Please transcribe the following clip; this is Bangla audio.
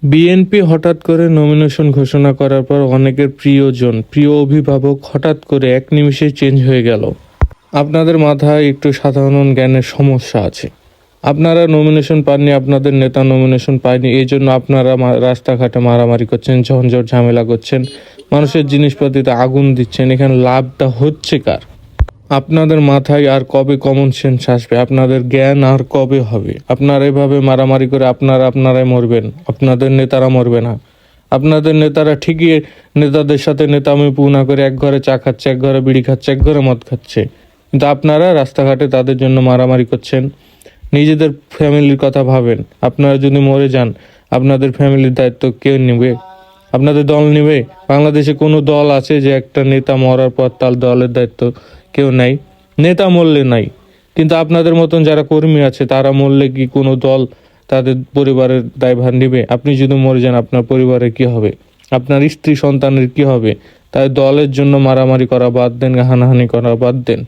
বিএনপি হঠাৎ করে নমিনেশন ঘোষণা করার পর অনেকের প্রিয়জন, প্রিয় অভিভাবক হঠাৎ করে এক নিমিষে চেঞ্জ হয়ে গেল। আপনাদের মাথায় একটু সাধারণ জ্ঞানের সমস্যা আছে। আপনারা নমিনেশন পাননি, আপনাদের নেতা নমিনেশন পায়নি, এই জন্য আপনারা রাস্তাঘাটে মারামারি করছেন, ঝঞ্ঝট ঝামেলা করছেন, মানুষের জিনিসপাতিতে আগুন দিচ্ছেন। এখানে লাভটা হচ্ছে কার? আপনাদের মাথায় আর কবে কমন সেন্স আসবে? আপনাদের জ্ঞান আর কবে হবে? আপনারা এভাবে মারামারি করে আপনারাই মরবেন, আপনাদের নেতারা মরবে না। আপনাদের নেতারা ঠিকই নেতাদের সাথে নেতামি পুনা করে এক ঘরে চা খাচ্ছে, এক ঘরে বিড়ি খাচ্ছে, এক ঘরে মদ খাচ্ছে, কিন্তু আপনারা রাস্তাঘাটে তাদের জন্য মারামারি করছেন। নিজেদের ফ্যামিলির কথা ভাবেন। আপনারা যদি মরে যান, আপনাদের ফ্যামিলির দায়িত্ব কে নেবে? আপনাদের দল নেবে? বাংলাদেশে কোনো দল আছে যে একটা নেতা মরার পর তার দলের দায়িত্ব কেউ নেই? নেতা মরলে নাই, কিন্তু আপনাদের মতন যারা কর্মী আছে তারা মরলে কি কোনো দল তাদের পরিবারের দায়ভার নেবে? আপনি যদি মরে যান, আপনার পরিবারের কি হবে? আপনার স্ত্রী সন্তানের কি হবে? তাই দলের জন্য মারামারি করা বাদ দেন, হানাহানি করা বাদ দেন।